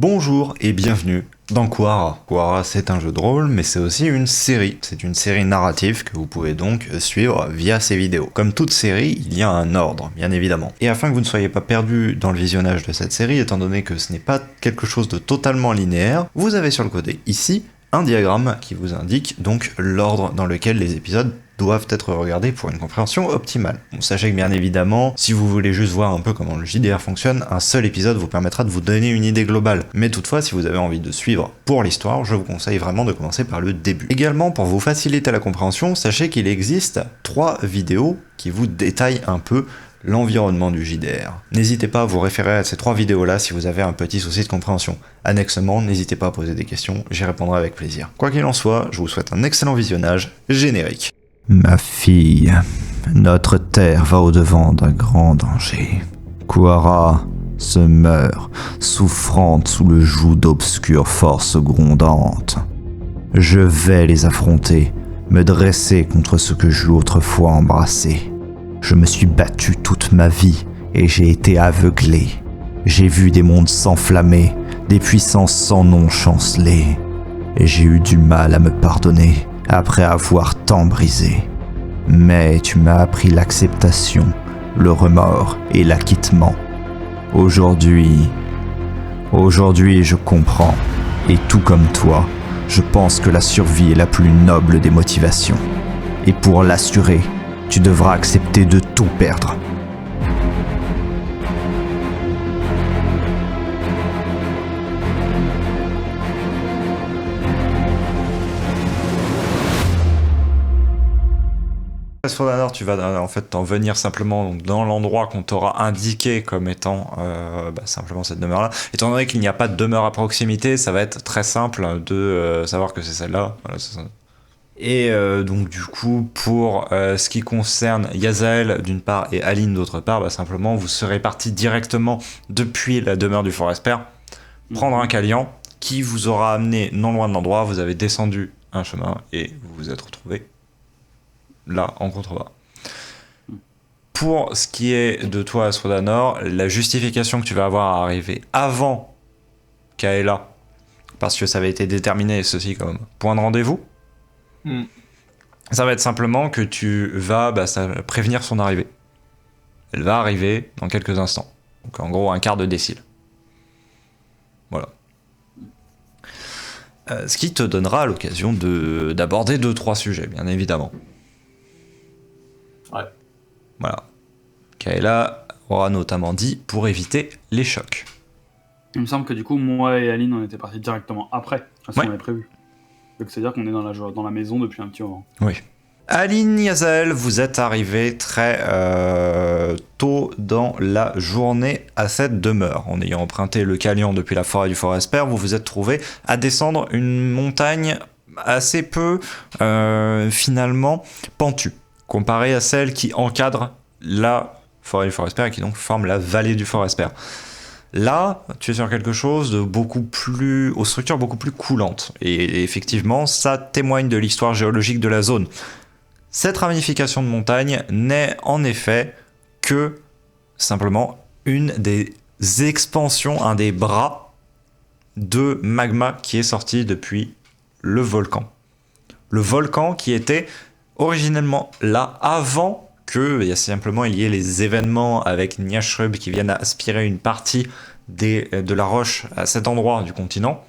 Bonjour et bienvenue dans Quara. Quara, c'est un jeu de rôle, mais c'est aussi une série. C'est une série narrative que vous pouvez donc suivre via ces vidéos. Comme toute série, il y a un ordre, bien évidemment. Et afin que vous ne soyez pas perdu dans le visionnage de cette série, étant donné que ce n'est pas quelque chose de totalement linéaire, vous avez sur le côté ici un diagramme qui vous indique donc l'ordre dans lequel les épisodes doivent être regardés pour une compréhension optimale. Bon, sachez que bien évidemment, si vous voulez juste voir un peu comment le JDR fonctionne, un seul épisode vous permettra de vous donner une idée globale. Mais toutefois, si vous avez envie de suivre pour l'histoire, je vous conseille vraiment de commencer par le début. Également, pour vous faciliter la compréhension, sachez qu'il existe 3 vidéos qui vous détaillent un peu l'environnement du JDR. N'hésitez pas à vous référer à ces 3 vidéos-là si vous avez un petit souci de compréhension. Annexement, n'hésitez pas à poser des questions, j'y répondrai avec plaisir. Quoi qu'il en soit, je vous souhaite un excellent visionnage générique. Ma fille, notre terre va au-devant d'un grand danger. Quara se meurt, souffrante sous le joug d'obscures forces grondantes. Je vais les affronter, me dresser contre ce que j'eus autrefois embrassé. Je me suis battu toute ma vie et j'ai été aveuglé. J'ai vu des mondes s'enflammer, des puissances sans nom chanceler. Et j'ai eu du mal à me pardonner après avoir tant brisé. Mais tu m'as appris l'acceptation, le remords et l'acquittement. Aujourd'hui, je comprends. Et tout comme toi, je pense que la survie est la plus noble des motivations. Et pour l'assurer, tu devras accepter de tout perdre. Sfodanor, tu vas en fait t'en venir simplement donc, dans l'endroit qu'on t'aura indiqué comme étant simplement cette demeure-là. Étant donné qu'il n'y a pas de demeure à proximité, ça va être très simple de savoir que c'est celle-là. Voilà, c'est ça. Et donc du coup, pour ce qui concerne Yazael d'une part et Aline d'autre part, simplement vous serez parti directement depuis la demeure du Forest-Père, prendre un Calian qui vous aura amené non loin de l'endroit, vous avez descendu un chemin et vous vous êtes retrouvé là, en contrebas. Pour ce qui est de toi, Sfodanor, la justification que tu vas avoir à arriver avant Kaela, parce que ça avait été déterminé, ceci comme point de rendez-vous, ça va être simplement que tu vas prévenir son arrivée. Elle va arriver dans quelques instants. Donc en gros, un quart de décile. Voilà. Ce qui te donnera l'occasion d'aborder 2-3 sujets, bien évidemment. Ouais. Voilà. Kaela aura notamment dit pour éviter les chocs. Il me semble que du coup, moi et Aline, on était partis directement après, à ce qu'on avait prévu. Donc c'est-à-dire qu'on est dans la maison depuis un petit moment. Oui. Aline, Yazael, vous êtes arrivés très tôt dans la journée à cette demeure. En ayant emprunté le Calian depuis la forêt du Forest-Père, vous vous êtes trouvés à descendre une montagne assez peu, finalement, pentue, comparée à celle qui encadre la forêt du Forest-Père et qui donc forme la vallée du Forest-Père. Là, tu es sur quelque chose de aux structures beaucoup plus coulantes. Et effectivement, ça témoigne de l'histoire géologique de la zone. Cette ramification de montagne n'est en effet que simplement une des expansions, un des bras de magma qui est sorti depuis le volcan. Le volcan qui était originellement là avant il y ait les événements avec Nyashrub qui viennent aspirer une partie de la roche à cet endroit du continent.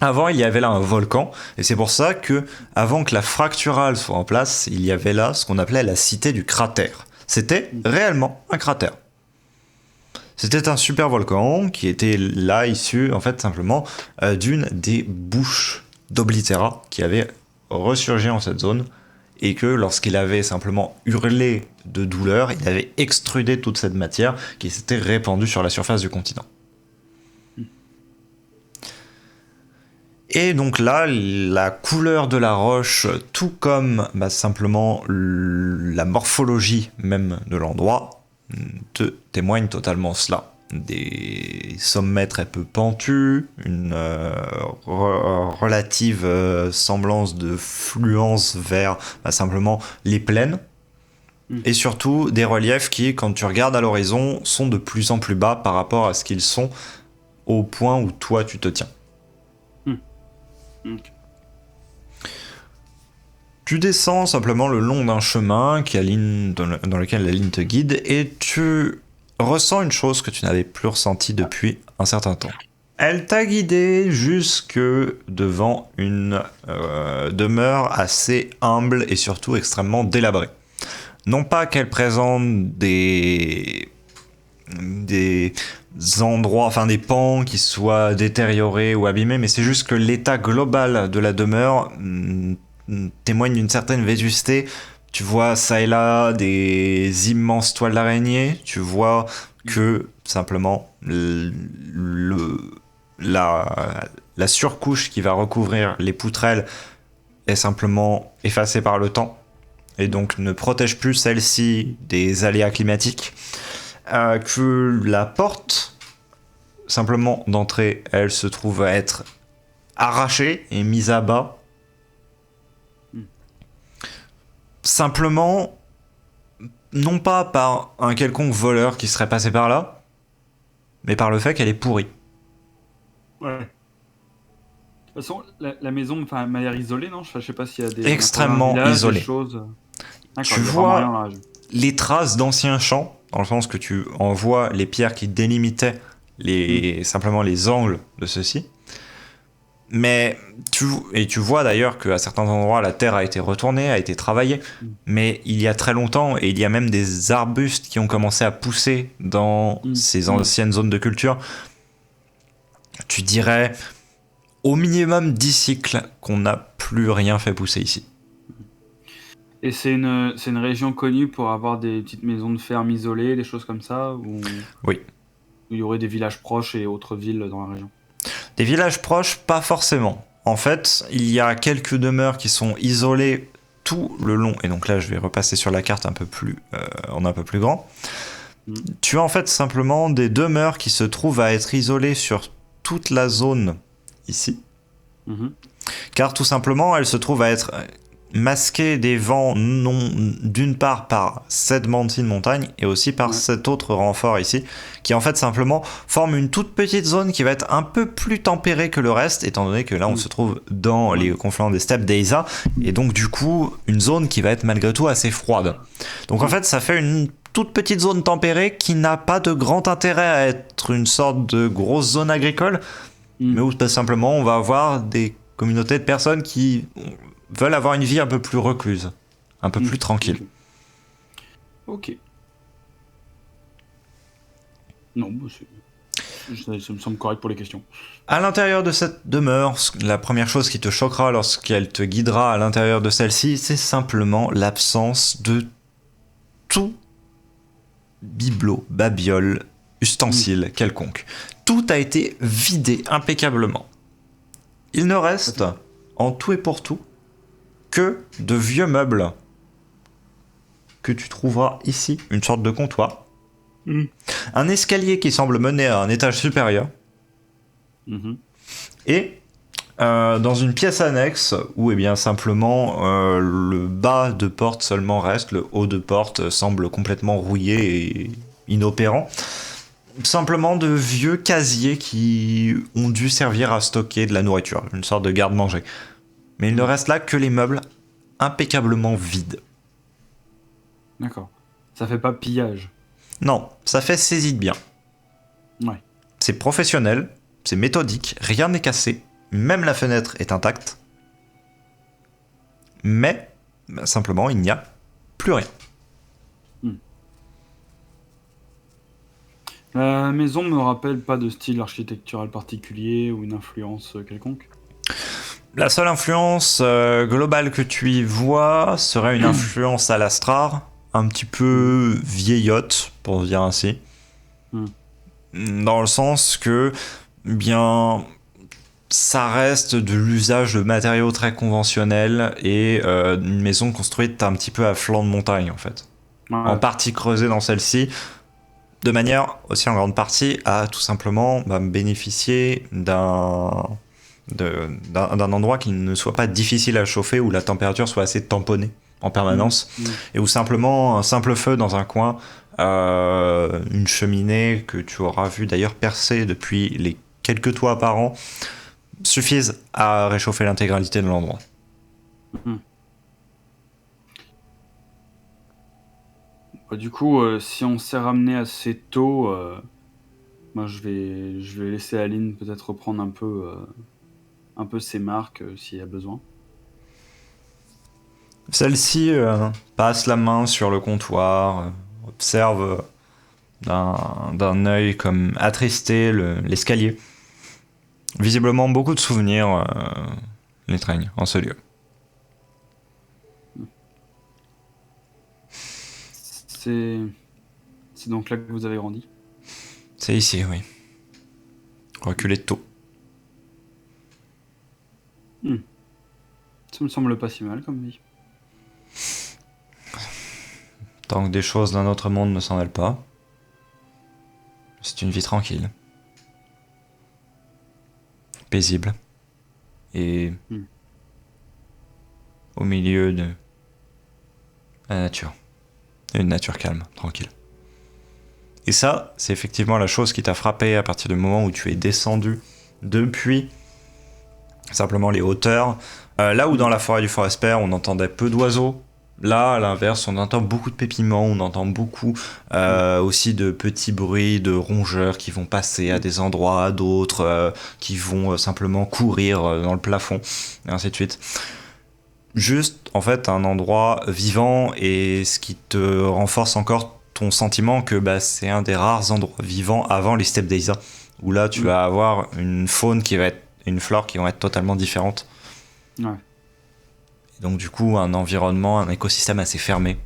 Avant, il y avait là un volcan, et c'est pour ça que, avant que la fracturale soit en place, il y avait là ce qu'on appelait la cité du cratère. C'était réellement un cratère. C'était un super volcan qui était là issu, en fait, simplement d'une des bouches d'Oblitera qui avait ressurgi en cette zone, et que lorsqu'il avait simplement hurlé de douleur, il avait extrudé toute cette matière qui s'était répandue sur la surface du continent. Et donc là, la couleur de la roche, tout comme simplement la morphologie même de l'endroit, te témoigne totalement cela. Des sommets très peu pentus, une relative semblance de fluence vers simplement les plaines, et surtout des reliefs qui, quand tu regardes à l'horizon, sont de plus en plus bas par rapport à ce qu'ils sont au point où toi tu te tiens. Ok. Tu descends simplement le long d'un chemin dans lequel la ligne te guide et tu ressens une chose que tu n'avais plus ressentie depuis un certain temps. Elle t'a guidé jusque devant une demeure assez humble et surtout extrêmement délabrée. Non pas qu'elle présente des endroits, enfin des pans qui soient détériorés ou abîmés, mais c'est juste que l'état global de la demeure témoigne d'une certaine vétusté. Tu vois ça et là des immenses toiles d'araignée, tu vois que simplement la surcouche qui va recouvrir les poutrelles est simplement effacée par le temps et donc ne protège plus celle-ci des aléas climatiques. Que la porte simplement d'entrée, elle se trouve à être arrachée et mise à bas. Simplement, non pas par un quelconque voleur qui serait passé par là, mais par le fait qu'elle est pourrie. Ouais. De toute façon, la maison m'a l'air isolée, non? Je sais pas s'il y a des... Extrêmement villages, isolée. Des choses... Tu il y a vois vraiment rien dans la région. les traces d'anciens champs, dans le sens que tu en vois les pierres qui délimitaient simplement les angles de ceux-ci. Mais tu vois d'ailleurs qu'à certains endroits, la terre a été retournée, a été travaillée. Mais il y a très longtemps, et il y a même des arbustes qui ont commencé à pousser dans ces anciennes zones de culture. Tu dirais au minimum 10 cycles qu'on n'a plus rien fait pousser ici. Et c'est une région connue pour avoir des petites maisons de ferme isolées, des choses comme ça, où Oui. il y aurait des villages proches et autres villes dans la région. Des villages proches, pas forcément. En fait, il y a quelques demeures qui sont isolées tout le long. Et donc là, je vais repasser sur la carte un peu plus grand. Tu as en fait simplement des demeures qui se trouvent à être isolées sur toute la zone ici. Car tout simplement, elles se trouvent à être masquées des vents d'une part par cette mantine montagne et aussi par cet autre renfort ici, qui en fait simplement forme une toute petite zone qui va être un peu plus tempérée que le reste, étant donné que là on se trouve dans les confluents des steppes d'Eisa, et donc du coup une zone qui va être malgré tout assez froide. Donc en fait ça fait une toute petite zone tempérée qui n'a pas de grand intérêt à être une sorte de grosse zone agricole, mais où simplement on va avoir des communautés de personnes qui veulent avoir une vie un peu plus recluse, un peu plus tranquille. Ok. Non, ça me semble correct pour les questions. À l'intérieur de cette demeure, la première chose qui te choquera lorsqu'elle te guidera à l'intérieur de celle-ci, c'est simplement l'absence de tout bibelot, babiole, ustensile quelconque. Tout a été vidé impeccablement. Il ne reste, en tout et pour tout, que de vieux meubles que tu trouveras ici, une sorte de comptoir, un escalier qui semble mener à un étage supérieur, et dans une pièce annexe où bien simplement le bas de porte seulement reste, le haut de porte semble complètement rouillé et inopérant. Simplement de vieux casiers qui ont dû servir à stocker de la nourriture, une sorte de garde-manger. Mais il ne reste là que les meubles impeccablement vides. D'accord. Ça fait pas pillage. Non, ça fait saisie de bien. Ouais. C'est professionnel, c'est méthodique, rien n'est cassé, même la fenêtre est intacte. Mais, simplement, il n'y a plus rien. La maison me rappelle pas de style architectural particulier ou une influence quelconque. La seule influence globale que tu y vois serait une influence à l'Astrar, un petit peu vieillotte, pour dire ainsi. Dans le sens que, bien, ça reste de l'usage de matériaux très conventionnels et une maison construite un petit peu à flanc de montagne, en fait. En partie creusée dans celle-ci, de manière aussi en grande partie à tout simplement bénéficier d'un endroit qui ne soit pas difficile à chauffer, où la température soit assez tamponnée en permanence, et où simplement un simple feu dans un coin, une cheminée que tu auras vu d'ailleurs percer depuis les quelques toits apparents suffisent à réchauffer l'intégralité de l'endroit. Bah, du coup, si on s'est ramené assez tôt, moi je vais laisser Aline peut-être reprendre un peu ses marques s'il y a besoin. Celle-ci passe la main sur le comptoir, observe d'un œil comme attristé l'escalier. Visiblement, beaucoup de souvenirs l'étreignent en ce lieu. C'est donc là que vous avez grandi? C'est ici, oui. Reculé de tôt. Ça me semble pas si mal comme vie. Tant que des choses d'un autre monde ne s'en mêlent pas, c'est une vie tranquille. Paisible. Et au milieu de la nature. Une nature calme, tranquille. Et ça, c'est effectivement la chose qui t'a frappé à partir du moment où tu es descendu depuis simplement les hauteurs. Là où dans la forêt du Forest-Père, on entendait peu d'oiseaux, là, à l'inverse, on entend beaucoup de pépiments, on entend beaucoup aussi de petits bruits de rongeurs qui vont passer à des endroits, à d'autres, qui vont simplement courir dans le plafond, et ainsi de suite. Juste, en fait, un endroit vivant, et ce qui te renforce encore ton sentiment que bah, c'est un des rares endroits vivants avant les steppes d'Aisa, où là, tu vas avoir une faune qui va être, une flore qui vont être totalement différentes. Ouais. Et donc, du coup, un environnement, un écosystème assez fermé,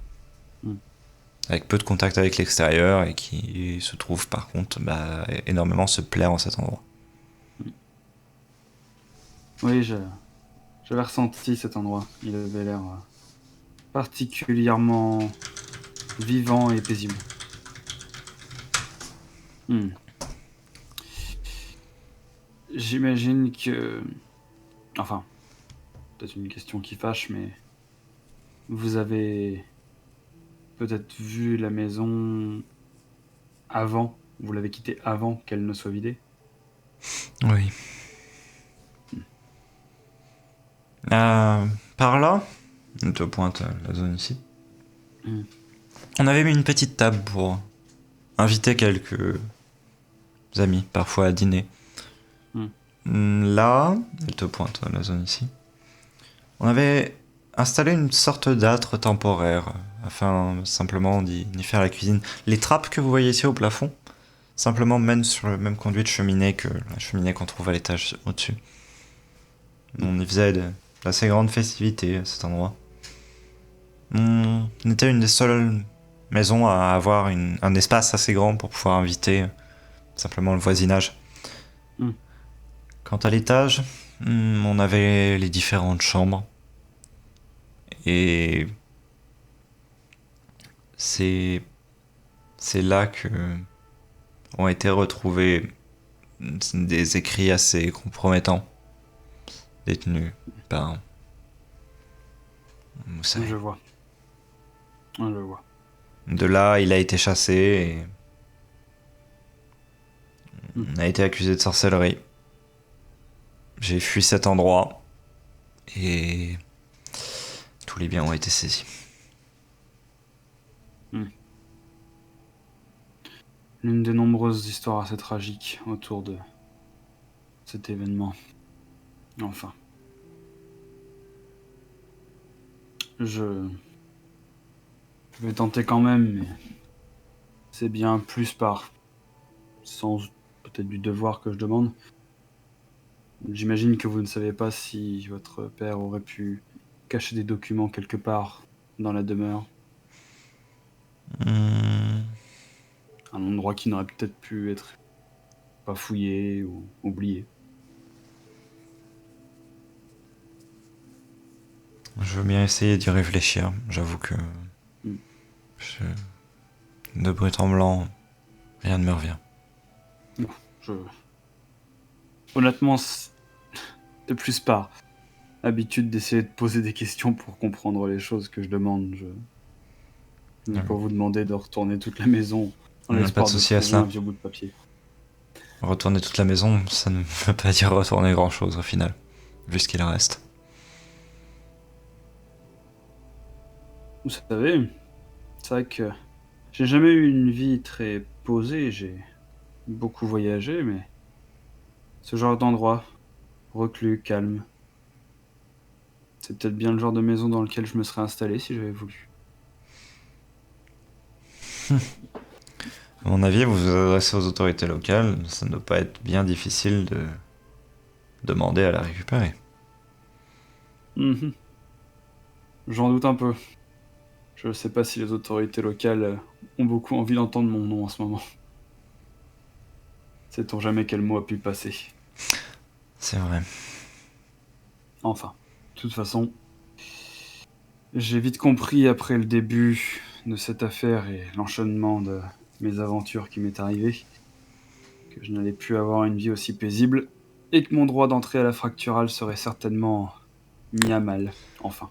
avec peu de contact avec l'extérieur, et qui se trouve, par contre, bah, énormément se plaire en cet endroit. Oui, j'avais ressenti cet endroit. Il avait l'air particulièrement vivant et paisible. J'imagine que... Enfin, peut-être une question qui fâche, mais... Vous avez peut-être vu la maison avant, vous l'avez quittée avant qu'elle ne soit vidée? Oui. Par là, je te pointe la zone ici. On avait mis une petite table pour inviter quelques amis, parfois à dîner. Là, je te pointe la zone ici. On avait installé une sorte d'âtre temporaire afin simplement d'y faire la cuisine. Les trappes que vous voyez ici au plafond simplement mènent sur le même conduit de cheminée que la cheminée qu'on trouve à l'étage au-dessus. On y faisait d'assez grandes festivités à cet endroit. On était une des seules maisons à avoir un espace assez grand pour pouvoir inviter simplement le voisinage. Quant à l'étage, on avait les différentes chambres. Et c'est là que ont été retrouvés des écrits assez compromettants détenus par Moussaï. Je vois. Je vois. De là, il a été chassé et on a été accusé de sorcellerie. J'ai fui cet endroit et tous les biens ont été saisis. L'une des nombreuses histoires assez tragiques autour de cet événement. Enfin. Je vais tenter quand même, mais c'est bien plus par sens peut-être du devoir que je demande. J'imagine que vous ne savez pas si votre père aurait pu cacher des documents quelque part dans la demeure. Un endroit qui n'aurait peut-être pu être pas fouillé ou oublié. Je veux bien essayer d'y réfléchir. J'avoue que de brut en blanc, rien ne me revient. Honnêtement, c'est plus par habitude d'essayer de poser des questions pour comprendre les choses que je demande. Je vais pas vous demander de retourner toute la maison en l'espoir de trouver un vieux bout de papier. Retourner toute la maison, ça ne veut pas dire retourner grand-chose au final, vu ce qu'il reste. Vous savez, c'est vrai que j'ai jamais eu une vie très posée, j'ai beaucoup voyagé, mais ce genre d'endroit, reclus, calme, c'est peut-être bien le genre de maison dans lequel je me serais installé si j'avais voulu. À mon avis, vous vous adressez aux autorités locales, ça ne doit pas être bien difficile de demander à la récupérer. Mhm. J'en doute un peu. Je ne sais pas si les autorités locales ont beaucoup envie d'entendre mon nom en ce moment. Sait-on jamais quel mot a pu passer. C'est vrai. Enfin, de toute façon, j'ai vite compris après le début de cette affaire et l'enchaînement de mes aventures qui m'est arrivé que je n'allais plus avoir une vie aussi paisible et que mon droit d'entrée à la fracturale serait certainement mis à mal, enfin.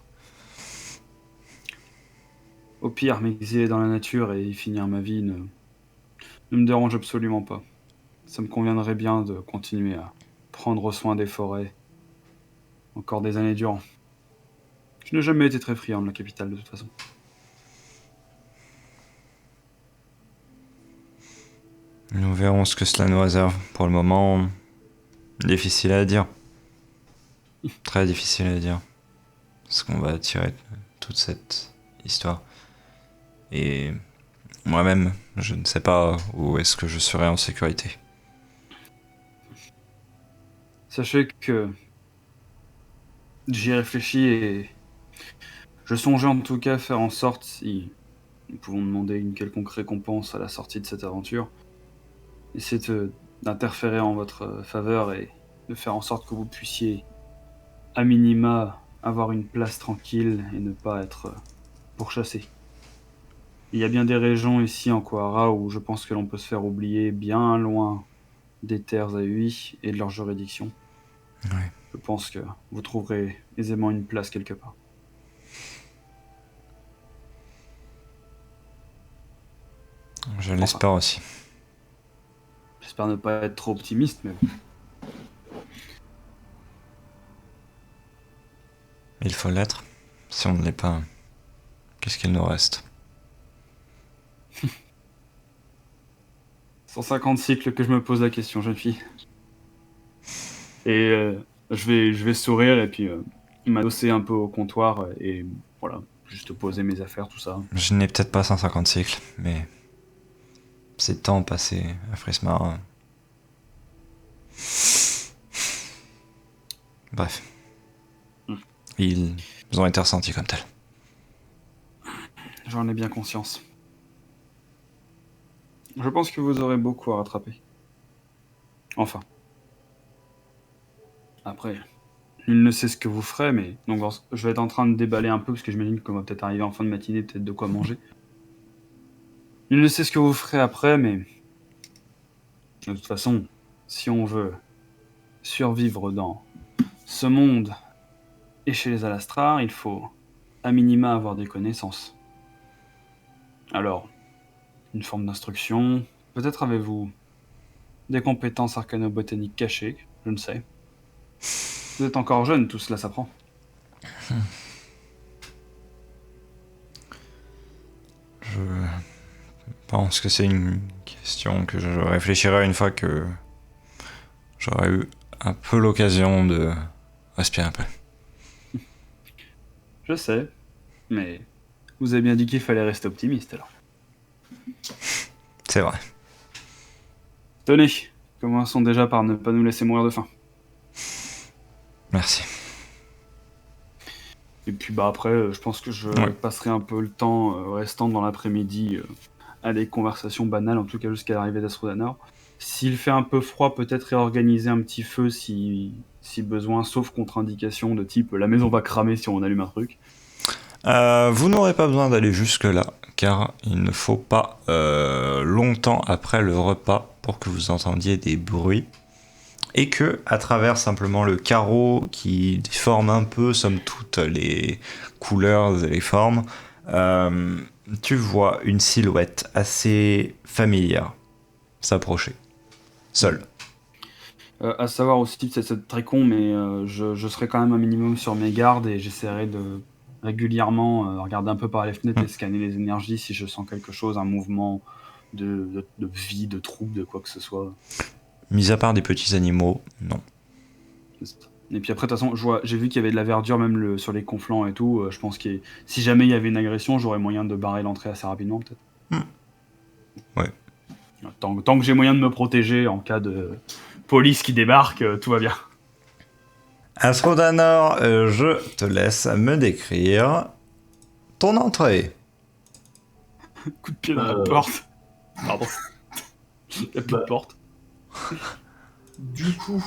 Au pire, m'exiler dans la nature et y finir ma vie ne me dérange absolument pas. Ça me conviendrait bien de continuer à prendre soin des forêts encore des années durant. Je n'ai jamais été très friand de la capitale de toute façon. Nous verrons ce que cela nous réserve. Pour le moment, difficile à dire. Très difficile à dire. Ce qu'on va tirer de toute cette histoire. Et moi-même, je ne sais pas où est-ce que je serai en sécurité. Sachez que j'y ai réfléchi et je songeais en tout cas faire en sorte, si nous pouvons demander une quelconque récompense à la sortie de cette aventure, essayer d'interférer en votre faveur et de faire en sorte que vous puissiez, à minima, avoir une place tranquille et ne pas être pourchassé. Il y a bien des régions ici en Kohara où je pense que l'on peut se faire oublier bien loin des terres à Ui et de leur juridiction. Ouais. Je pense que vous trouverez aisément une place quelque part. Je l'espère aussi. J'espère ne pas être trop optimiste, mais Il faut l'être. Si on ne l'est pas, qu'est-ce qu'il nous reste? 150 cycles que je me pose la question, jeune fille. Et je vais sourire et puis m'adosser un peu au comptoir et voilà, juste poser mes affaires, tout ça. Je n'ai peut-être pas 150 cycles, mais ces temps passés à Frismar. Bref. Ils ont été ressentis comme tels. J'en ai bien conscience. Je pense que vous aurez beaucoup à rattraper. Enfin. Après, nul ne sait ce que vous ferez, mais... Donc je vais être en train de déballer un peu, parce que j'imagine qu'on va peut-être arriver en fin de matinée, peut-être de quoi manger. Nul ne sait ce que vous ferez après, mais... De toute façon, si on veut survivre dans ce monde et chez les Alastrars, il faut à minima avoir des connaissances. Alors, une forme d'instruction, peut-être avez-vous des compétences arcano-botaniques cachées, je ne sais. Vous êtes encore jeune, tout cela s'apprend. Je pense que c'est une question que je réfléchirai une fois que j'aurai eu un peu l'occasion de respirer un peu. Je sais, mais vous avez bien dit qu'il fallait rester optimiste alors. C'est vrai. Tenez, commençons déjà par ne pas nous laisser mourir de faim. Merci. Et puis après, je pense que je Ouais. passerai un peu le temps restant dans l'après-midi à des conversations banales, en tout cas jusqu'à l'arrivée d'Astrodanor. S'il fait un peu froid, peut-être réorganiser un petit feu si besoin, sauf contre-indication de type la maison va cramer si on allume un truc. Vous n'aurez pas besoin d'aller jusque-là, car il ne faut pas longtemps après le repas pour que vous entendiez des bruits. Et que, à travers simplement le carreau qui forme un peu, somme toute, les couleurs et les formes, tu vois une silhouette assez familière s'approcher, seule. À savoir aussi, c'est très con, mais je serai quand même un minimum sur mes gardes et j'essaierai de régulièrement regarder un peu par les fenêtres et scanner les énergies si je sens quelque chose, un mouvement de vie, de trouble, de quoi que ce soit. Mis à part des petits animaux, non. Et puis après, de toute façon, j'ai vu qu'il y avait de la verdure même sur les conflans et tout. Je pense que si jamais il y avait une agression, j'aurais moyen de barrer l'entrée assez rapidement, peut-être. Ouais. Tant que j'ai moyen de me protéger en cas de police qui débarque, tout va bien. Astrodanor, je te laisse me décrire ton entrée. Coup de pied dans la porte. Pardon. Il n'y a plus de porte. Du coup,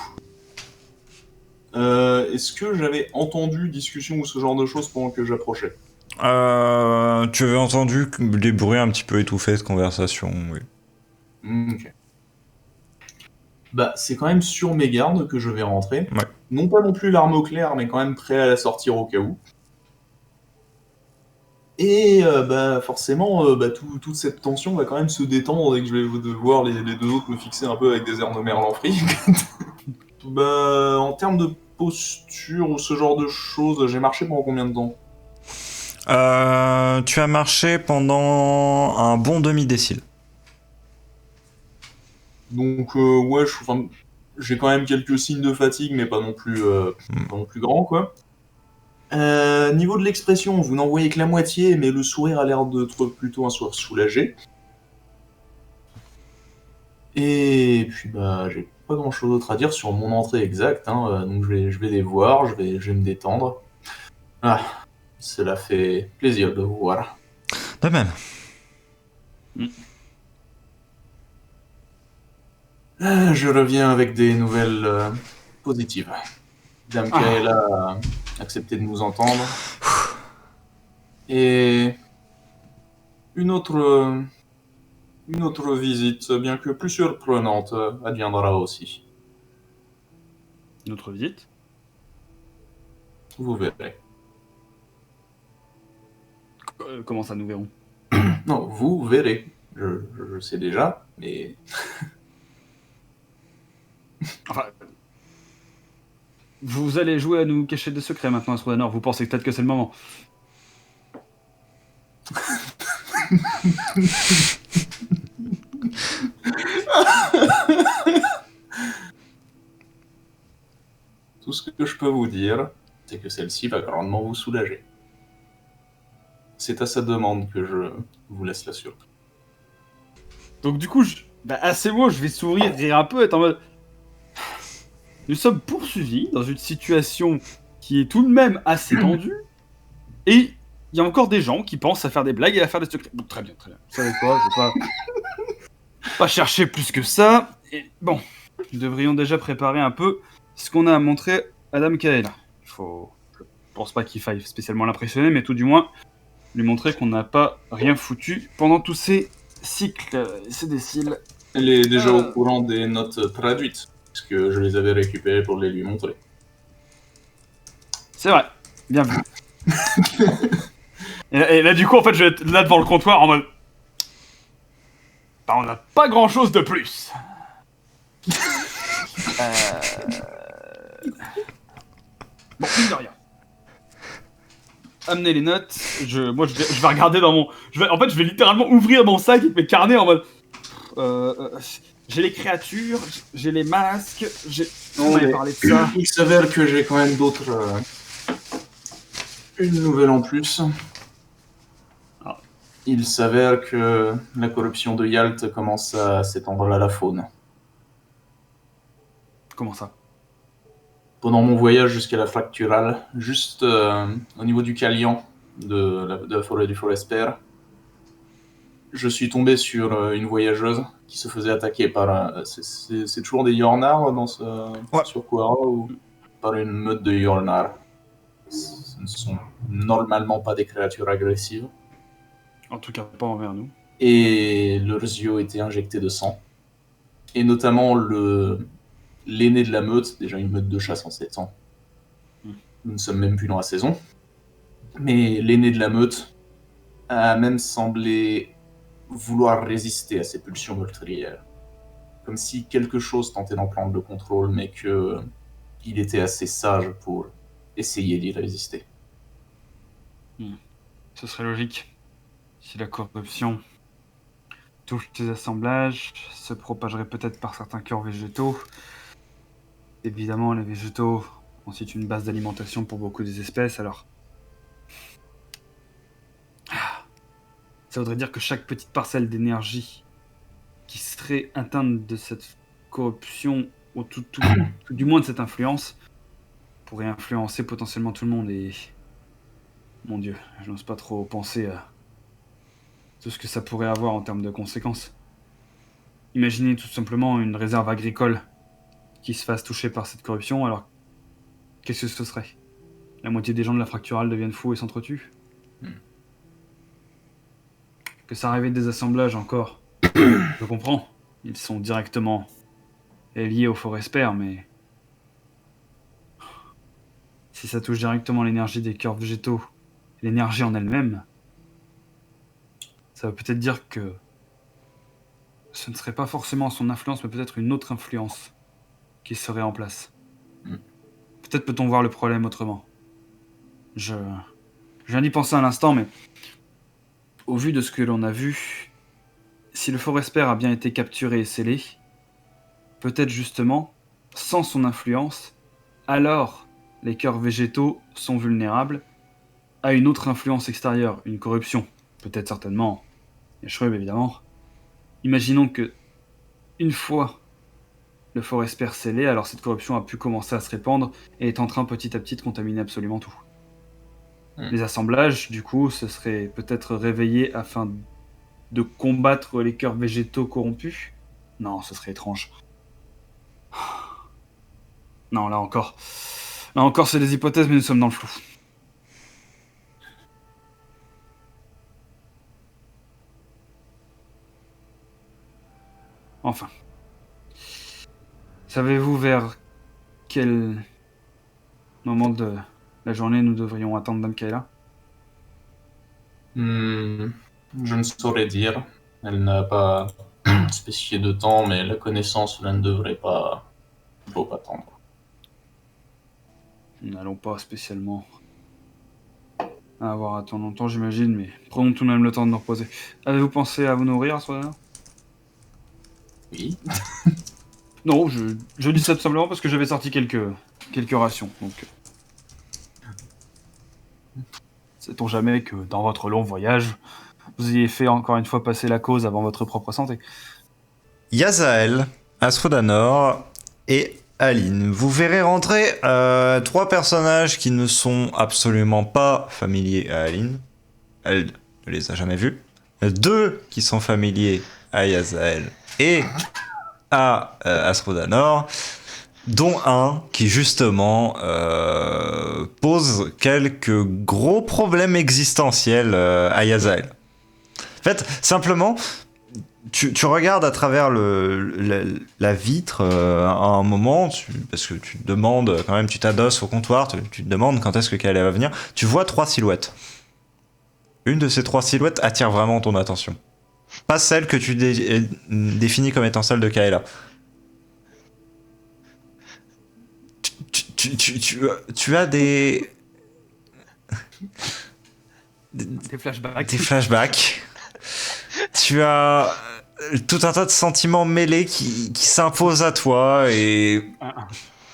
est-ce que j'avais entendu discussion ou ce genre de choses pendant que j'approchais? Tu avais entendu des bruits un petit peu étouffés de conversation, oui. Ok. Bah, c'est quand même sur mes gardes que je vais rentrer. Ouais. Non pas non plus l'arme au clair, mais quand même prêt à la sortir au cas où. Et bah forcément, toute cette tension va quand même se détendre dès que je vais devoir les deux autres me fixer un peu avec des airs de merlan-fric. Bah, en termes de posture ou ce genre de choses, j'ai marché pendant combien de temps? Tu as marché pendant un bon demi-décile. Donc ouais, j'ai quand même quelques signes de fatigue, mais pas non plus grand, quoi. Niveau de l'expression, vous n'en voyez que la moitié, mais le sourire a l'air d'être plutôt un sourire soulagé. Et puis bah, j'ai pas grand chose d'autre à dire sur mon entrée exacte, hein, donc je vais les voir, je vais me détendre. Ah, cela fait plaisir de vous voir. De même. Je reviens avec des nouvelles positives. Dame Kaela a accepté de nous entendre. Et une autre visite, bien que plus surprenante, adviendra aussi. Notre visite. Vous verrez. Comment ça, nous verrons? Non, vous verrez. Je sais déjà, mais... Enfin, vous allez jouer à nous cacher des secrets maintenant, Astrodanor. Vous pensez peut-être que c'est le moment. Tout ce que je peux vous dire, c'est que celle-ci va grandement vous soulager. C'est à sa demande que je vous laisse la surprise. Donc du coup, à ces mots, je vais sourire, rire un peu, être en mode... Nous sommes poursuivis dans une situation qui est tout de même assez tendue, et il y a encore des gens qui pensent à faire des blagues et à faire des secrets. Bon, très bien, très bien. Vous savez quoi, je vais pas chercher plus que ça. Et bon, nous devrions déjà préparer un peu ce qu'on a à montrer à Dame Kaela. Je pense pas qu'il faille spécialement l'impressionner, mais tout du moins lui montrer qu'on n'a pas rien foutu pendant tous ces cycles, ces déciles. Elle est déjà au courant des notes traduites, puisque je les avais récupérées pour les lui montrer. C'est vrai, bien vu. et là, du coup, en fait, je vais être là devant le comptoir en mode... Bah, on n'a pas grand-chose de plus. Bon, mine de rien. Amenez les notes. Moi, je vais regarder dans mon... En fait, je vais littéralement ouvrir mon sac avec mes carnets en mode... j'ai les créatures, j'ai les masques, on m'avait parlé de ça. Il s'avère que j'ai quand même d'autres... Une nouvelle en plus. Ah. Il s'avère que la corruption de Yalt commence à s'étendre à la faune. Comment ça? Pendant mon voyage jusqu'à la Fracturale, juste au niveau du Calian de la forêt du Forester, je suis tombé sur une voyageuse qui se faisait attaquer par... c'est toujours des Yornar sur Quara ou par une meute de Yornar. Ce ne sont normalement pas des créatures agressives. En tout cas, pas envers nous. Et leurs yeux étaient injectés de sang. Et notamment l'aîné de la meute, déjà une meute de chasse en 700. Nous ne sommes même plus dans la saison. Mais l'aîné de la meute a même semblé vouloir résister à ces pulsions meurtrières. comme si quelque chose tentait d'en prendre le contrôle, mais que il était assez sage pour essayer d'y résister. Ce serait logique. Si la corruption touche ces assemblages, se propagerait peut-être par certains cœurs végétaux. Évidemment, les végétaux ont ensuite une base d'alimentation pour beaucoup des espèces, alors... Ça voudrait dire que chaque petite parcelle d'énergie qui serait atteinte de cette corruption, ou tout du moins de cette influence, pourrait influencer potentiellement tout le monde et... Mon Dieu, je n'ose pas trop penser à tout ce que ça pourrait avoir en termes de conséquences. Imaginez tout simplement une réserve agricole qui se fasse toucher par cette corruption, alors qu'est-ce que ce serait? La moitié des gens de la fracturale deviennent fous et s'entretuent? Que ça arrive des assemblages encore, je comprends. Ils sont directement liés au Forester, mais... Si ça touche directement l'énergie des cœurs végétaux, l'énergie en elle-même, ça veut peut-être dire que ce ne serait pas forcément son influence, mais peut-être une autre influence qui serait en place. Peut-être peut-on voir le problème autrement. Je viens d'y penser à l'instant, mais au vu de ce que l'on a vu, si le Forester a bien été capturé et scellé, peut-être justement, sans son influence, alors les cœurs végétaux sont vulnérables à une autre influence extérieure, une corruption. Peut-être certainement, les shrubs évidemment. Imaginons que, une fois le Forester scellé, alors cette corruption a pu commencer à se répandre et est en train petit à petit de contaminer absolument tout. Les assemblages, du coup, se seraient peut-être réveillés afin de combattre les cœurs végétaux corrompus. Non, ce serait étrange. Non, là encore, c'est des hypothèses, mais nous sommes dans le flou. Enfin. Savez-vous vers quel moment de la journée nous devrions attendre Dame Kayla? Je ne saurais dire. Elle n'a pas spécifié de temps, mais la connaissance, cela ne devrait pas trop attendre. Nous n'allons pas spécialement avoir à attendre longtemps, j'imagine, mais prenons tout de même le temps de nous reposer. Avez-vous pensé à vous nourrir à ce moment-là? Oui. Non, je dis ça tout simplement parce que j'avais sorti quelques rations, donc... Sait-on jamais que dans votre long voyage, vous ayez fait encore une fois passer la cause avant votre propre santé? Yazael, Asphodanor et Aline. Vous verrez rentrer 3 personnages qui ne sont absolument pas familiers à Aline. Elle ne les a jamais vus. 2 qui sont familiers à Yazael et à Asphodanor, dont un qui justement pose quelques gros problèmes existentiels à Yazael. En fait, simplement, tu regardes à travers la vitre à un moment, parce que tu te demandes, quand même, tu t'adosses au comptoir, tu te demandes quand est-ce que Kayla va venir, tu vois 3 silhouettes. Une de ces 3 silhouettes attire vraiment ton attention. Pas celle que tu définis comme étant celle de Kayla. Tu as des flashbacks. Des flashbacks. Tu as tout un tas de sentiments mêlés qui s'imposent à toi et...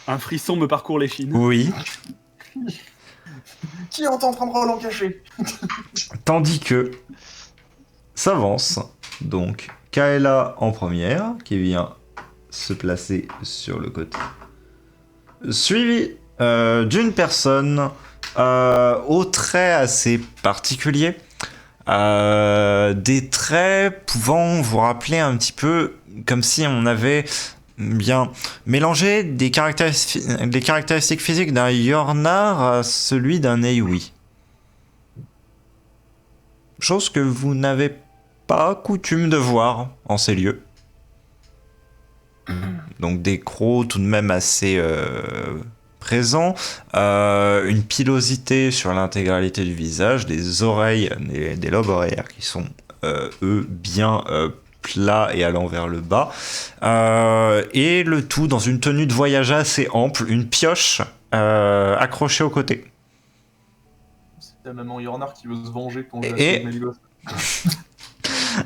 Un frisson me parcourt l'échine. Oui. Qui entendra l'en cacher? Tandis que s'avance donc Kayla en première, qui vient se placer sur le côté. Suivi d'une personne aux traits assez particuliers. Des traits pouvant vous rappeler un petit peu comme si on avait bien mélangé des caractéristiques physiques d'un Yornar à celui d'un Eiwi. Chose que vous n'avez pas coutume de voir en ces lieux. Donc des crocs tout de même assez présents, une pilosité sur l'intégralité du visage, des oreilles, des lobes oreillères qui sont eux bien plat et allant vers le bas. Et le tout dans une tenue de voyage assez ample, une pioche accrochée au côté. C'est la maman Yornar qui veut se venger quand j'ai Et- assumé le gosse.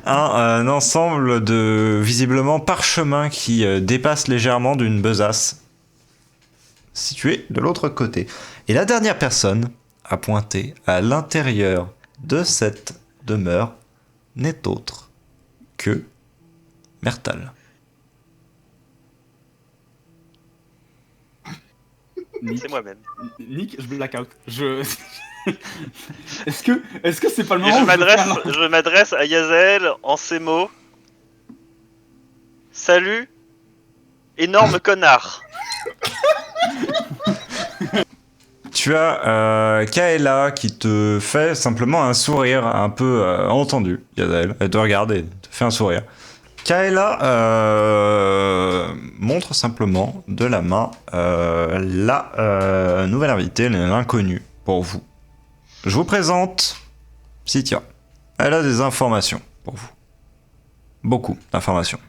Un ensemble de, visiblement, parchemins qui dépasse légèrement d'une besace située de l'autre côté. Et la dernière personne à pointer à l'intérieur de cette demeure n'est autre que Mertal. C'est moi-même. Nick, je blackout. Est-ce que c'est pas le Et moment où je m'adresse à Yazael en ces mots. Salut, énorme connard. Tu as Kaela qui te fait simplement un sourire un peu entendu, Yazael. Elle te regarde et te fait un sourire. Kaela montre simplement de la main la nouvelle invitée, l'inconnue pour vous. Je vous présente Cynthia. Elle a des informations pour vous. Beaucoup d'informations.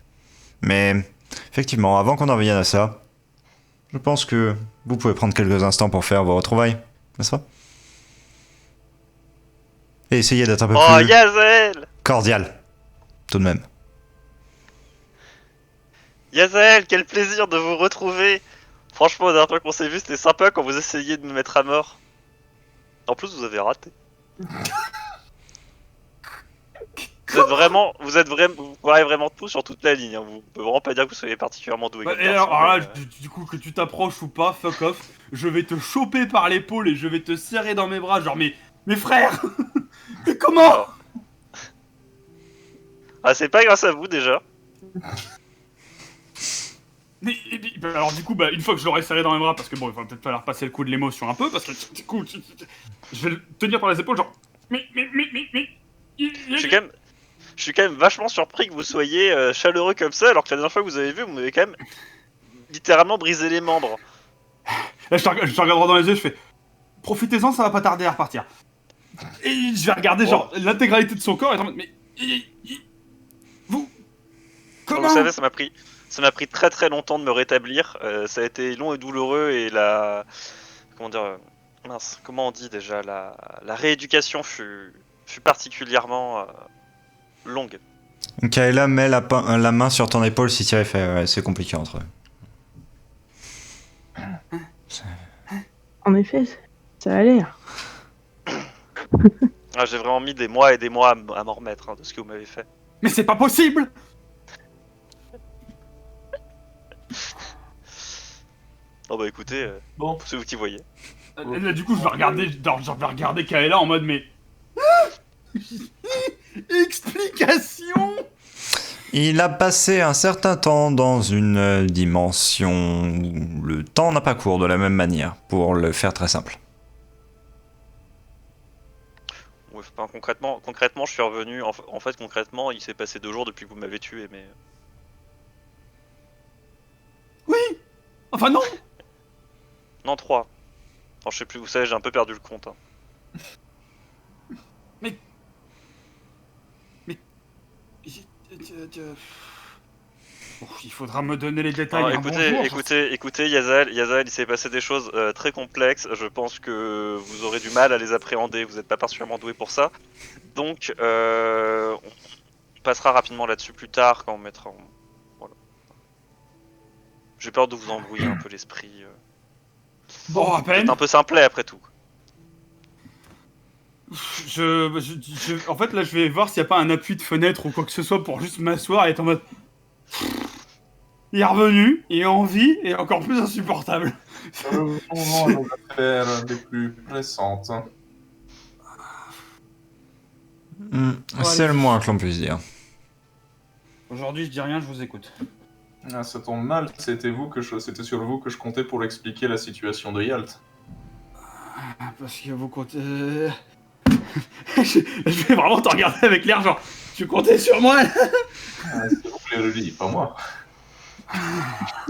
Mais effectivement, avant qu'on en vienne à ça, je pense que vous pouvez prendre quelques instants pour faire vos retrouvailles, n'est-ce pas? Et essayer d'être un peu Oh, plus Yazael! cordial, tout de même. Yazael, quel plaisir de vous retrouver! Franchement, la dernière fois qu'on s'est vu, c'était sympa quand vous essayiez de me mettre à mort. En plus, vous avez raté. Vous parlez vraiment de tout sur toute la ligne. Hein. Vous pouvez vraiment pas dire que vous soyez particulièrement doué. Bah, comme et garçon, alors là, mais, du coup, que tu t'approches ou pas, fuck off, je vais te choper par l'épaule et je vais te serrer dans mes bras, genre, mes frères. Mais comment? Alors. Ah, c'est pas grâce à vous déjà. Bah, alors du coup, bah, une fois que je l'aurai serré dans mes bras, parce que bon, il va peut-être falloir passer le coup de l'émotion un peu, parce que du coup, je vais le tenir par les épaules, genre, mais, Je suis quand même vachement surpris que vous soyez chaleureux comme ça, alors que la dernière fois que vous avez vu, vous m'avez quand même littéralement brisé les membres. Là, je te regarde droit dans les yeux, je fais, profitez-en, ça va pas tarder à repartir. Et je vais regarder, genre, l'intégralité de son corps, et en mode, mais, vous, Comme comment? vous savez, ça m'a pris très très longtemps de me rétablir. Ça a été long et douloureux et comment dire, mince, comment on dit déjà, la rééducation fut particulièrement longue. Kaela met la main sur ton épaule si tu as fait. Ouais, c'est compliqué entre eux. En effet, ça a l'air. Ah, j'ai vraiment mis des mois et des mois à m'en remettre de ce que vous m'avez fait. Mais c'est pas possible! Oh bah écoutez, Bon, c'est vous qui voyez. Là, du coup, je vais regarder Kaela en mode, mais... Explication! Il a passé un certain temps dans une dimension où le temps n'a pas cours de la même manière, pour le faire très simple. Ouais, enfin, concrètement, je suis revenu. En fait, concrètement, il s'est passé 2 jours depuis que vous m'avez tué, mais. Enfin non! Non, 3. Enfin, je sais plus, vous savez, j'ai un peu perdu le compte. Hein. Il faudra me donner les détails. Alors, un bon jour, écoutez, Yazael, il s'est passé des choses très complexes. Je pense que vous aurez du mal à les appréhender. Vous n'êtes pas particulièrement doué pour ça. Donc, on passera rapidement là-dessus plus tard quand on mettra. Voilà. J'ai peur de vous embrouiller un peu l'esprit. Bon, à peine. C'est un peu simplet après tout. En fait, là, je vais voir s'il n'y a pas un appui de fenêtre ou quoi que ce soit pour juste m'asseoir et être en mode. Il est revenu, il est en vie et encore plus insupportable. on va faire des plus récentes. C'est le moins que l'on puisse dire. Aujourd'hui, je dis rien, je vous écoute. Ah, ça tombe mal, c'était sur vous que je comptais pour expliquer la situation de Yalt. Parce que vous comptez. Je vais vraiment te regarder avec l'air genre. Tu comptais sur moi? C'est vous qui le dites, pas moi.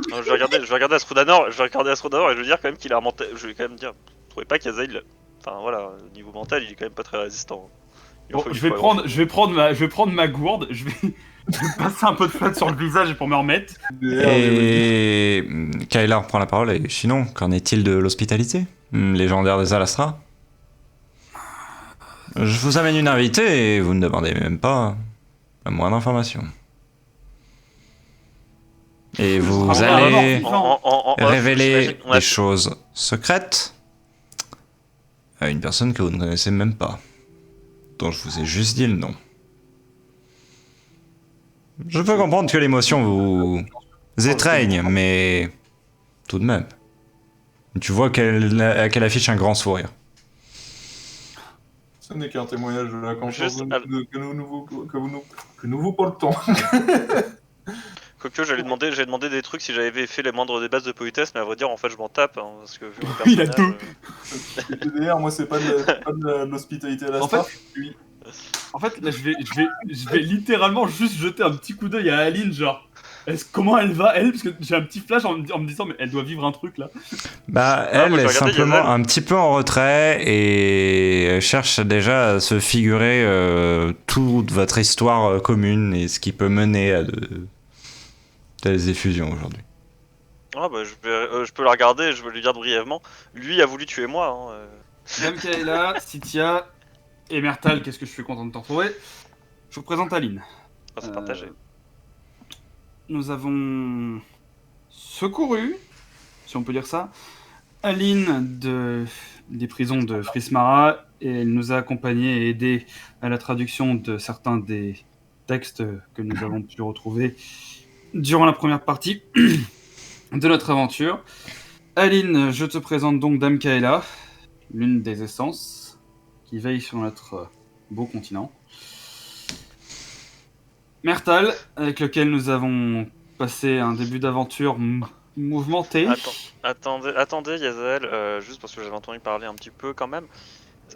Non, je vais regarder Astrodanor, et je vais dire quand même qu'il a un mental. Je vais quand même dire, vous trouvez pas qu'Azael, enfin voilà, au niveau mental, il est quand même pas très résistant. Il Bon, faut- il je vais faut prendre ma gourde, je vais passer un peu de flotte sur le visage pour me remettre. Et Kyla reprend la parole. Et sinon, qu'en est-il de l'hospitalité légendaire des Alastra? Je vous amène une invitée et vous ne demandez même pas la moindre information. Et vous Ah, allez vraiment. En off, révéler j'imagine- on a- des choses secrètes à une personne que vous ne connaissez même pas, dont je vous ai juste dit le nom. Je peux comprendre que l'émotion vous étreigne, mais tout de même. Tu vois qu'elle affiche un grand sourire. Ce n'est qu'un témoignage de la confiance Juste, que nous vous portons. Quoique, j'allais demander des trucs si j'avais fait les moindres des bases de politesse, mais à vrai dire, en fait, je m'en tape, hein, parce que vu mon Il a personnage... D'ailleurs, moi, c'est pas de l'hospitalité à la En star. fait, En fait, là, je vais littéralement juste jeter un petit coup d'œil à Aline, genre, comment elle va, elle? Parce que j'ai un petit flash en me disant, mais elle doit vivre un truc là. Bah, Ah, elle moi, je est regardais simplement Yazel. un petit peu en retrait et elle cherche déjà à se figurer toute votre histoire commune et ce qui peut mener à de telles effusions aujourd'hui. Ah bah, je peux la regarder, je vais lui dire brièvement. Lui a voulu tuer moi, hein. Dame Kaela, Sitia et Mertal, qu'est-ce que je suis content de te retrouver. Je vous présente Aline. Ah, c'est partagé. Nous avons secouru, si on peut dire ça, Aline des prisons de Frismara et elle nous a accompagnés et aidés à la traduction de certains des textes que nous avons pu retrouver durant la première partie de notre aventure. Aline, je te présente donc Dame Kaela, l'une des essences qui veille sur notre beau continent. Mertal, avec lequel nous avons passé un début d'aventure mouvementé. Attendez, Yazel, juste parce que j'avais entendu parler un petit peu quand même.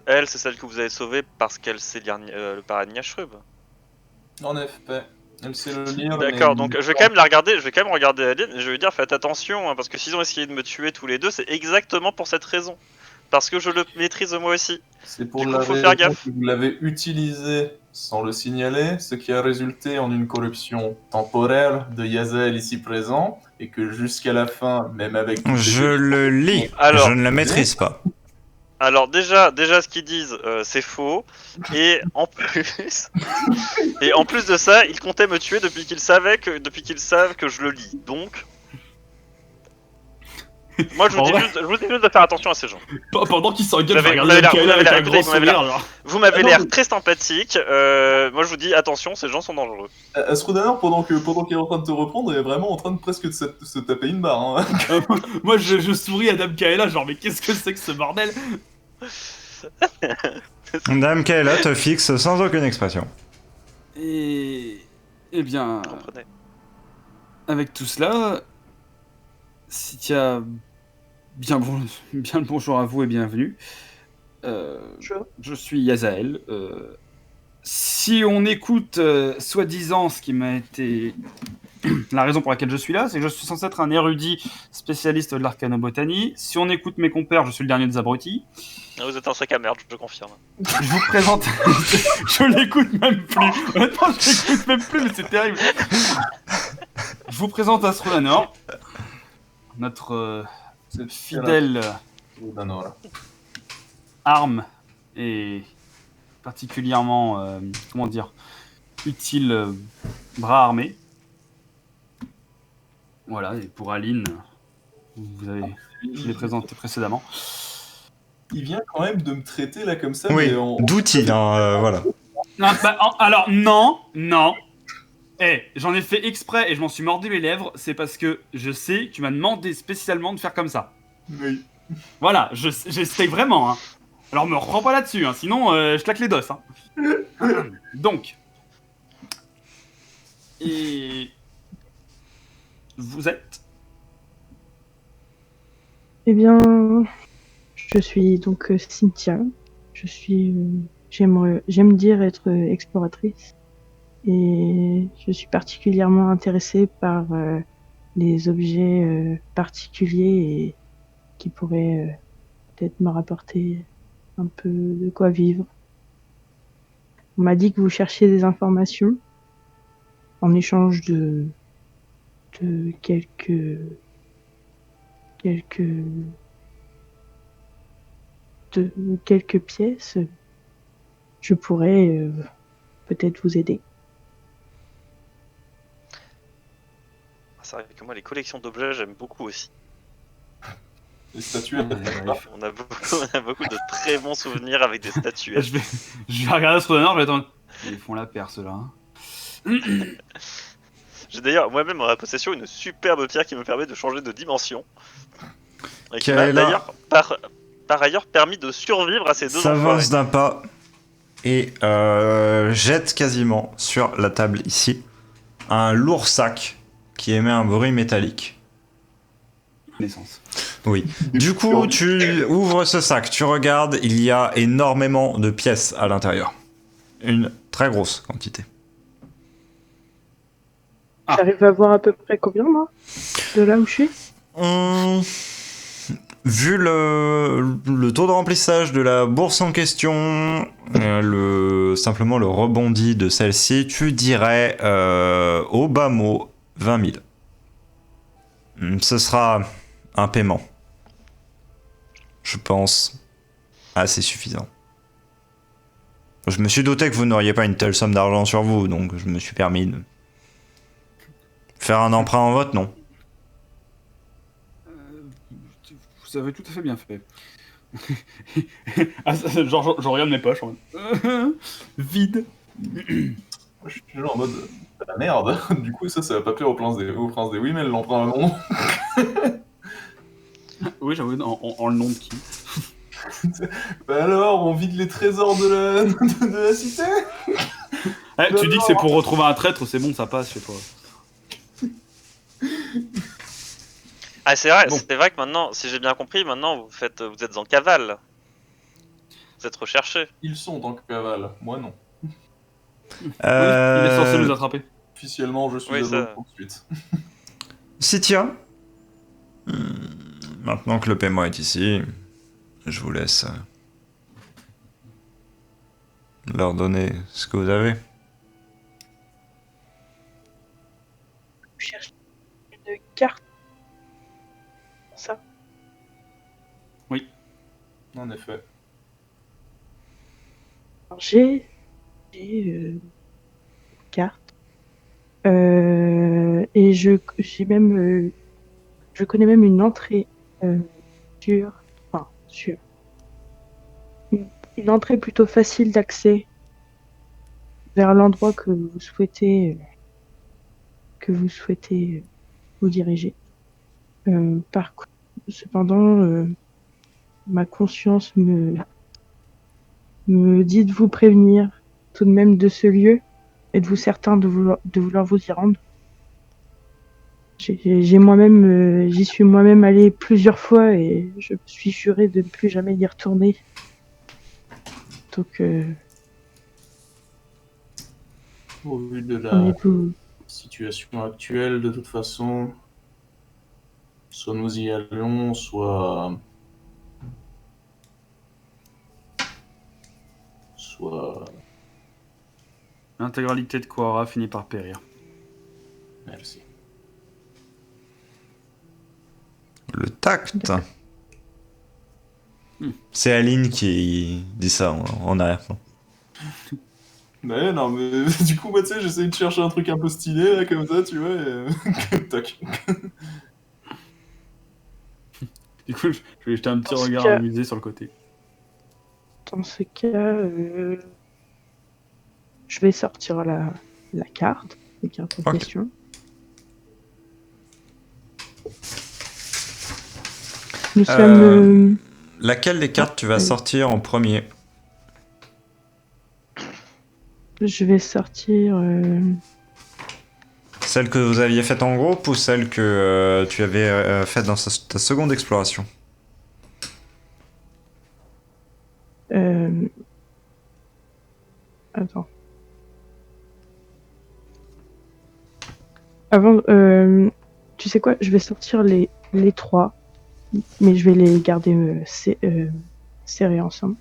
Elle, c'est celle que vous avez sauvée parce qu'elle sait lire le paradigme Shrub. En effet, elle sait le lire. D'accord, mais- donc je vais quand même la regarder, je vais quand même regarder Aline et je vais lui dire faites attention, hein, parce que s'ils ont essayé de me tuer tous les deux, c'est exactement pour cette raison. Parce que je le maîtrise moi aussi. C'est pour Du coup, la faut raison faire gaffe. que vous l'avez utilisé sans le signaler, ce qui a résulté en une corruption temporaire de Yazel ici présent, et que jusqu'à la fin, même avec... toutes les Je le lis, Alors- je ne le maîtrise pas. Alors déjà ce qu'ils disent, c'est faux. Et en plus de ça, ils comptaient me tuer depuis qu'ils savent que je le lis. Donc, moi je vous dis juste de faire attention à ces gens. Pendant qu'ils s'engueulent, Vous je avez- regarde vous Dame avez Kaela avec l'air- un grand vous avez l'air- sourire. Genre. Vous m'avez Ah non, l'air mais- très sympathique. Moi je vous dis attention, ces gens sont dangereux. Astrodanor, pendant qu'il est en train de te reprendre, est vraiment en train de presque de se taper une barre. Hein. Moi, je souris à Dame Kaela, genre, mais qu'est-ce que c'est que ce bordel? Dame Kaela te fixe sans aucune expression. Eh bien, Comprenez. avec tout cela, Sitia, bien le bonjour à vous et bienvenue. Je suis Yazael. Si on écoute soi-disant ce qui m'a été la raison pour laquelle je suis là, c'est que je suis censé être un érudit spécialiste de l'arcanobotanie. Si on écoute mes compères, je suis le dernier des abrutis. Vous êtes un sac à merde, je confirme. Je vous présente. Je l'écoute même plus. Honnêtement, je l'écoute même plus, mais c'est terrible. Je vous présente Astrolanor, notre fidèle Astrodanor. arme et particulièrement, comment dire, utile bras armé. Voilà, et pour Aline, je l'ai présenté précédemment. Il vient quand même de me traiter là comme ça, Oui, mais on... d'outils, voilà. Non, alors, non. J'en ai fait exprès et je m'en suis mordu les lèvres, c'est parce que je sais que tu m'as demandé spécialement de faire comme ça. Oui. Voilà, j'essaye vraiment, hein. Alors me reprends pas là-dessus, hein, sinon je claque les dos, hein. Donc. Et... Vous êtes? Eh bien, je suis donc Cynthia. J'aime dire être exploratrice. Et je suis particulièrement intéressée par les objets particuliers et qui pourraient peut-être me rapporter un peu de quoi vivre. On m'a dit que vous cherchiez des informations en échange de quelques pièces. Je pourrais peut-être vous aider. C'est vrai que moi, les collections d'objets, j'aime beaucoup aussi. Les statuettes. On a beaucoup de très bons souvenirs avec des statuettes. Je vais regarder ce honneur, je vais attendre. Ils font la paire, ceux-là. Hein. J'ai d'ailleurs moi-même en ma possession une superbe pierre qui me permet de changer de dimension. Et qui Quelle m'a est là d'ailleurs par ailleurs permis de survivre à ces deux S'avance enfoirés. d'un pas et jette quasiment sur la table ici un lourd sac qui émet un bruit métallique. Naissance. Oui. Du coup, tu ouvres ce sac, tu regardes, il y a énormément de pièces à l'intérieur. Une très grosse quantité. Ah. J'arrive à voir à peu près combien, moi, de là où je suis. Vu le taux de remplissage de la bourse en question, simplement le rebondi de celle-ci, tu dirais au bas mot 20 000. Ce sera un paiement. Je pense assez suffisant. Je me suis douté que vous n'auriez pas une telle somme d'argent sur vous, donc je me suis permis de faire un emprunt en votre nom. Vous avez tout à fait bien fait. Ah, genre, je regarde mes poches en mode... Vide. Moi, je suis toujours en mode la merde. Du coup, ça va pas plaire au prince des oui, mais l'emprunt à mon nom. Oui, j'avoue, en le nom de qui? Bah alors, on vide les trésors de la cité. Tu dis que c'est pour retrouver un traître, c'est bon, ça passe chez toi. Ah c'est vrai, Bon. c'est vrai que maintenant, si j'ai bien compris, maintenant vous êtes en cavale. Vous êtes recherché. Ils sont en cavale, moi non. Oui, il est censé nous attraper. Officiellement, je suis Oui, à ça- votre poursuite. Sitia, maintenant que le paiement est ici, je vous laisse leur donner ce que vous avez. Je cherche une carte. Ça. En effet. Alors, j'ai une carte. Et j'ai même je connais même une entrée sur une entrée plutôt facile d'accès vers l'endroit que vous souhaitez vous diriger. Par contre, cependant, ma conscience me dit de vous prévenir tout de même de ce lieu. Êtes-vous certain de vouloir vous y rendre? J'ai moi-même, j'y suis moi-même allé plusieurs fois et je me suis juré de ne plus jamais y retourner. Donc, Au vu de en la êtes-vous? situation actuelle, de toute façon, soit nous y allons, soit... L'intégralité de Quora finit par périr. Merci. Le tact. C'est Aline qui dit ça en arrière-plan. Mais non, mais du coup, moi, tu sais, j'essaye de chercher un truc un peu stylé, là, comme ça, tu vois, et... Toc. Du coup, je vais jeter un petit Dans ce regard cas- amusé sur le côté. Dans ce cas, je vais sortir la carte en Ok. question. Nous sommes... Laquelle des cartes tu vas sortir en premier? je vais sortir... Celle que vous aviez faite en groupe ou celle que tu avais faite dans ta seconde exploration? Attends. Avant, tu sais quoi? Je vais sortir les trois, mais je vais les garder serrés ensemble.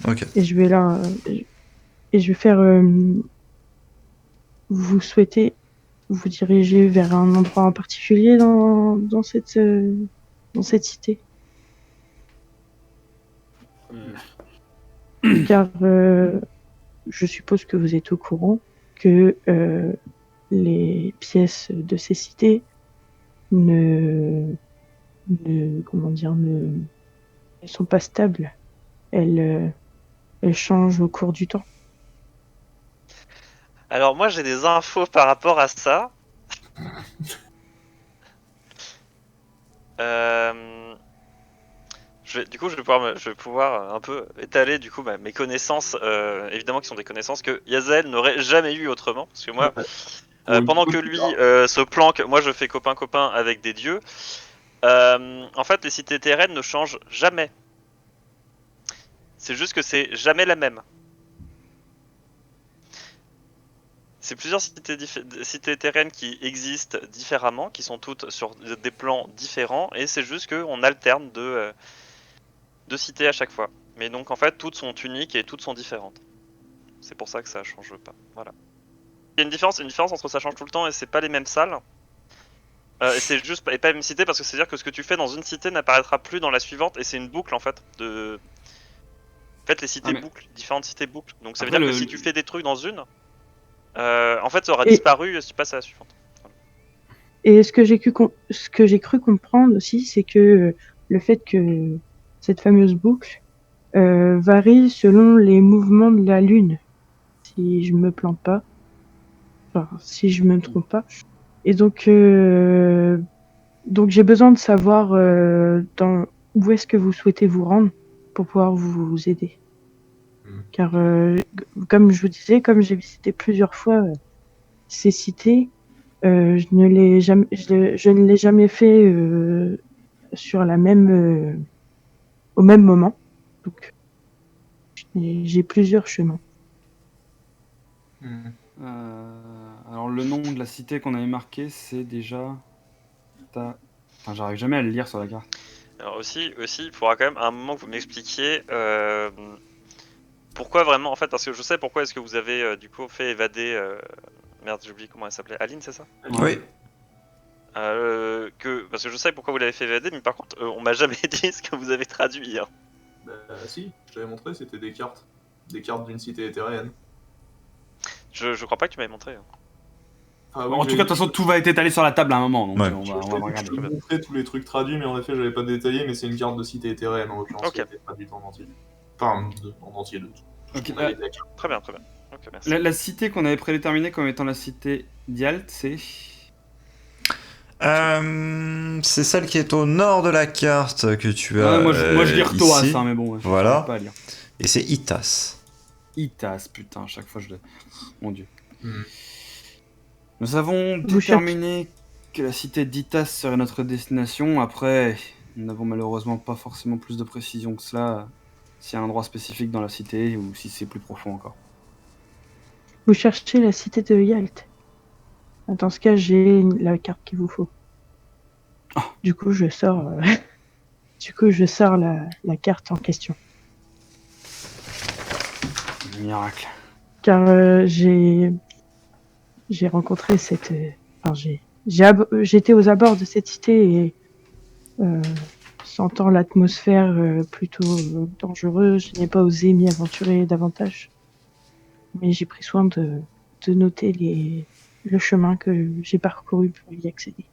Ok. Et je vais là, et je vais faire. Vous souhaitez vous diriger vers un endroit en particulier dans cette cité? Car je suppose que vous êtes au courant que les pièces de ces cités ne sont pas stables. Elles changent au cours du temps. Alors moi j'ai des infos par rapport à ça. Je vais pouvoir un peu étaler du coup mes connaissances, évidemment qui sont des connaissances que Yazel n'aurait jamais eu autrement, parce que moi, pendant que lui se planque, moi je fais copain avec des dieux. En fait, les cités terrestres ne changent jamais. C'est juste que c'est jamais la même. C'est plusieurs cités terrestres qui existent différemment, qui sont toutes sur des plans différents, et c'est juste qu'on alterne de cités à chaque fois. Mais donc en fait, toutes sont uniques et toutes sont différentes. C'est pour ça que ça change pas. Voilà. Il y a une différence entre ça change tout le temps et c'est pas les mêmes salles. Et c'est juste et pas les mêmes cités parce que c'est-à-dire que ce que tu fais dans une cité n'apparaîtra plus dans la suivante et c'est une boucle en fait de. En fait, les cités boucles, différentes cités boucles. Donc ça veut dire que si tu fais des trucs dans une, en fait, ça aura disparu si tu passes à la suivante. Voilà. Et ce que j'ai cru comprendre aussi, c'est que le fait que cette fameuse boucle varie selon les mouvements de la lune, si je me plante pas, enfin si je me trompe pas. Et donc j'ai besoin de savoir où est-ce que vous souhaitez vous rendre pour pouvoir vous aider. Car comme je vous disais, comme j'ai visité plusieurs fois ces cités, je ne l'ai jamais fait sur la même au même moment. Donc j'ai plusieurs chemins. Alors le nom de la cité qu'on avait marqué, c'est déjà. Enfin, j'arrive jamais à le lire sur la carte. Alors aussi, il faudra quand même à un moment que vous m'expliquiez pourquoi vraiment, en fait, parce que je sais pourquoi est-ce que vous avez du coup fait évader. Merde, j'ai oublié comment elle s'appelait. Aline, c'est ça? Oui. Parce que je sais pourquoi vous l'avez fait évader, mais par contre, on m'a jamais dit ce que vous avez traduit. Hein. Bah si, je t'avais montré, c'était des cartes d'une cité éthérienne. Je crois pas que tu m'avais montré. Hein. Ah, oui, en tout cas, de toute façon, tout va être étalé sur la table à un moment, donc on va regarder. Je vais montrer tous les trucs traduits, mais en effet, j'avais pas détaillé, mais c'est une carte de cité éthérienne en l'occurrence qui a été traduite en entier. Enfin, en entier de tout. Okay. Très bien. Okay, merci. La cité qu'on avait prédéterminée comme étant la cité d'Yalt, c'est... c'est celle qui est au nord de la carte que tu as. Moi je dis Rtoas, hein, mais bon, voilà. Pas à lire. Et c'est Itas. Itas, putain, à chaque fois je le. Mon dieu. Nous avons déterminé que la cité d'Itas serait notre destination. Après, nous n'avons malheureusement pas forcément plus de précision que cela. S'il y a un endroit spécifique dans la cité ou si c'est plus profond encore. Vous cherchez la cité de Yalt. Dans ce cas, j'ai la carte qu'il vous faut. Oh. Du coup, je sors la carte en question. Miracle. Car j'ai rencontré j'étais aux abords de cette cité et sentant l'atmosphère plutôt dangereuse, je n'ai pas osé m'y aventurer davantage. Mais j'ai pris soin de noter le chemin que j'ai parcouru pour y accéder.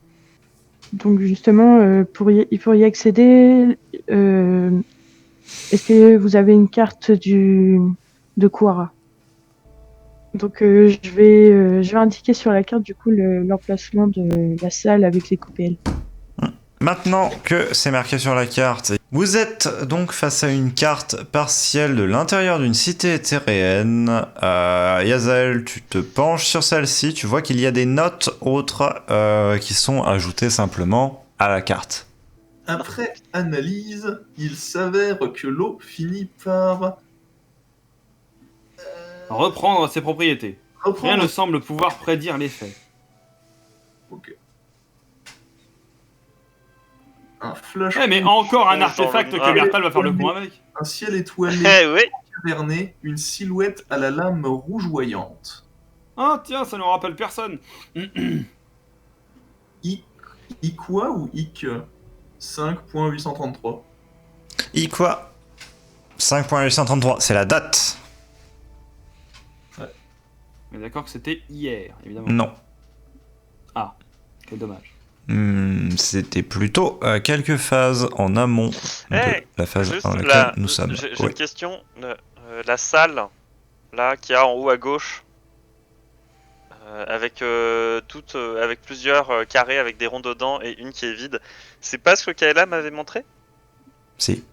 Donc justement, pour y accéder, est-ce que vous avez une carte de Kuara? Donc je vais indiquer sur la carte du coup l'emplacement de la salle avec les coupelles. Maintenant que c'est marqué sur la carte, vous êtes donc face à une carte partielle de l'intérieur d'une cité éthérienne. Yazel, tu te penches sur celle-ci, tu vois qu'il y a des notes autres qui sont ajoutées simplement à la carte. Après analyse, il s'avère que l'eau finit par... reprendre ses propriétés. Rien ne semble pouvoir prédire les faits. Ok. Un flash. Mais encore un artefact que Bertal va faire le point avec. Un ciel étoilé. Oui. caverné, une silhouette à la lame rougeoyante. Ah tiens, ça ne rappelle personne. Quoi ou Ic 5.833. quoi 5.833, c'est la date. On est d'accord que c'était hier, évidemment. Non. Ah, quel dommage. C'était plutôt quelques phases en amont de la phase Juste dans laquelle nous sommes. J'ai Oui. une question. La salle, là, qu'il y a en haut à gauche, avec avec plusieurs carrés avec des ronds dedans et une qui est vide, c'est pas ce que Kaela m'avait montré? Si.